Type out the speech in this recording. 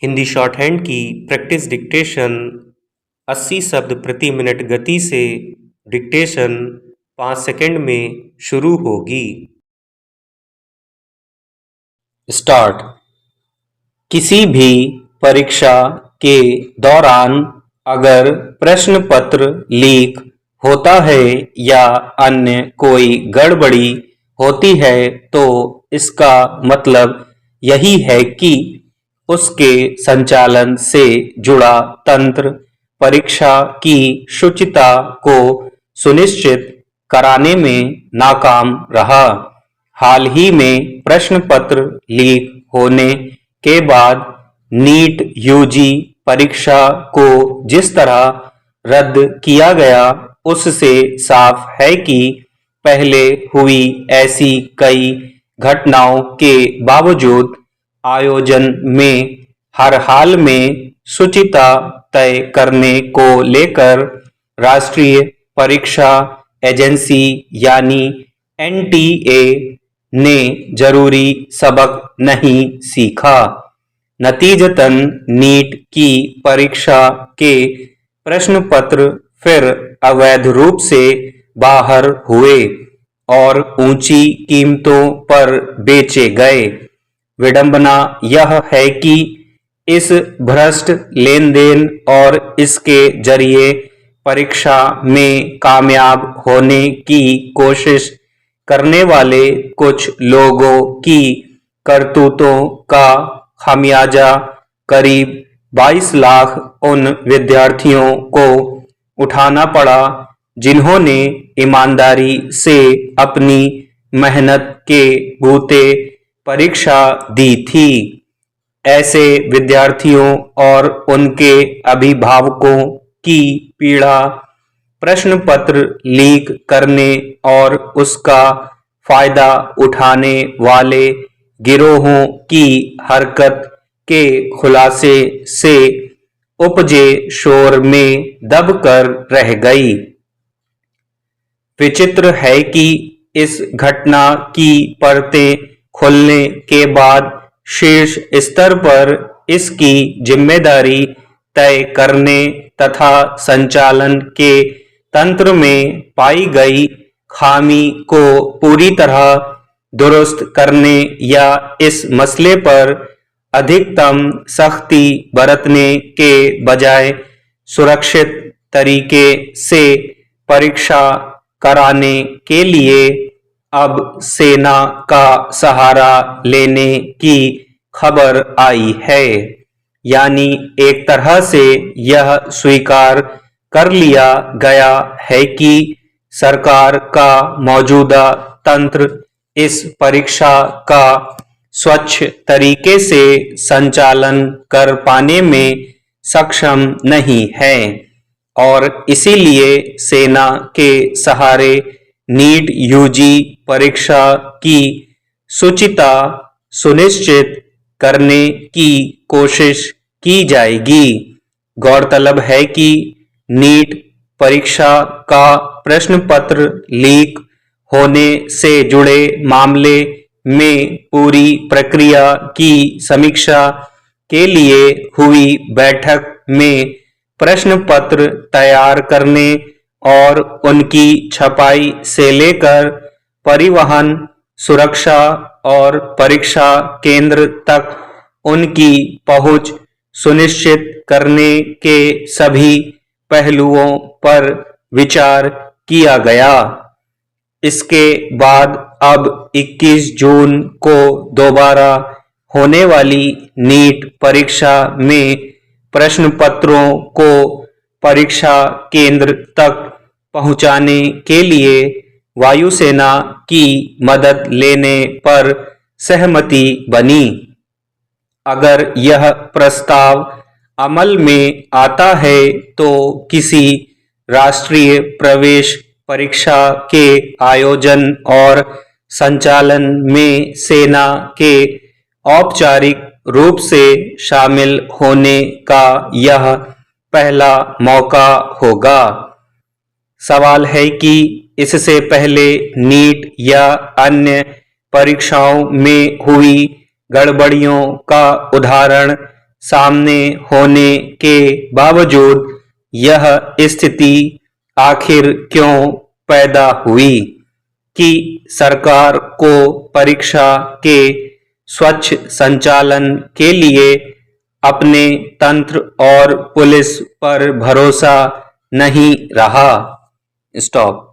Hindi short hand की practice dictation 80 शब्द प्रति मिनट गति से डिक्टेशन 5 सेकंड में शुरू होगी। स्टार्ट। किसी भी परीक्षा के दौरान अगर प्रश्न पत्र लीक होता है या अन्य कोई गड़बड़ी होती है तो इसका मतलब यही है कि उसके संचालन से जुड़ा तंत्र परीक्षा की शुचिता को सुनिश्चित कराने में नाकाम रहा। हाल ही में प्रश्न पत्र लीक होने के बाद नीट यूजी परीक्षा को जिस तरह रद्द किया गया उससे साफ है कि पहले हुई ऐसी कई घटनाओं के बावजूद आयोजन में हर हाल में शुचिता तय करने को लेकर राष्ट्रीय परीक्षा एजेंसी यानी एनटीए ने जरूरी सबक नहीं सीखा। नतीजतन नीट की परीक्षा के प्रश्न पत्र फिर अवैध रूप से बाहर हुए और ऊंची कीमतों पर बेचे गए। विडंबना यह है कि इस भ्रष्ट लेन देन और इसके जरिए परीक्षा में कामयाब होने की कोशिश करने वाले कुछ लोगों की करतूतों का खामियाजा करीब 22 लाख उन विद्यार्थियों को उठाना पड़ा जिन्होंने ईमानदारी से अपनी मेहनत के बूते परीक्षा दी थी। ऐसे विद्यार्थियों और उनके अभिभावकों की पीड़ा प्रश्न पत्र लीक करने और उसका फायदा उठाने वाले गिरोहों की हरकत के खुलासे से उपजे शोर में दबकर रह गई। विचित्र है कि इस घटना की परतें खुलने के बाद शीर्ष स्तर पर इसकी जिम्मेदारी तय करने तथा संचालन के तंत्र में पाई गई खामी को पूरी तरह दुरुस्त करने या इस मसले पर अधिकतम सख्ती बरतने के बजाय सुरक्षित तरीके से परीक्षा कराने के लिए अब सेना का सहारा लेने की खबर आई है। यानी एक तरह से यह स्वीकार कर लिया गया है कि सरकार का मौजूदा तंत्र इस परीक्षा का स्वच्छ तरीके से संचालन कर पाने में सक्षम नहीं है और इसीलिए सेना के सहारे नीट यूजी परीक्षा की शुचिता सुनिश्चित करने की कोशिश की जाएगी। गौरतलब है कि नीट परीक्षा का प्रश्न पत्र लीक होने से जुड़े मामले में पूरी प्रक्रिया की समीक्षा के लिए हुई बैठक में प्रश्न पत्र तैयार करने और उनकी छपाई से लेकर परिवहन, सुरक्षा और परीक्षा केंद्र तक उनकी पहुंच सुनिश्चित करने के सभी पहलुओं पर विचार किया गया। इसके बाद अब 21 जून को दोबारा होने वाली नीट परीक्षा में प्रश्न पत्रों को परीक्षा केंद्र तक पहुंचाने के लिए वायुसेना की मदद लेने पर सहमति बनी। अगर यह प्रस्ताव अमल में आता है तो किसी राष्ट्रीय प्रवेश परीक्षा के आयोजन और संचालन में सेना के औपचारिक रूप से शामिल होने का यह पहला मौका होगा। सवाल है कि इससे पहले नीट या अन्य परीक्षाओं में हुई गड़बड़ियों का उदाहरण सामने होने के बावजूद यह स्थिति आखिर क्यों पैदा हुई कि सरकार को परीक्षा के स्वच्छ संचालन के लिए अपने तंत्र और पुलिस पर भरोसा नहीं रहा। स्टॉप।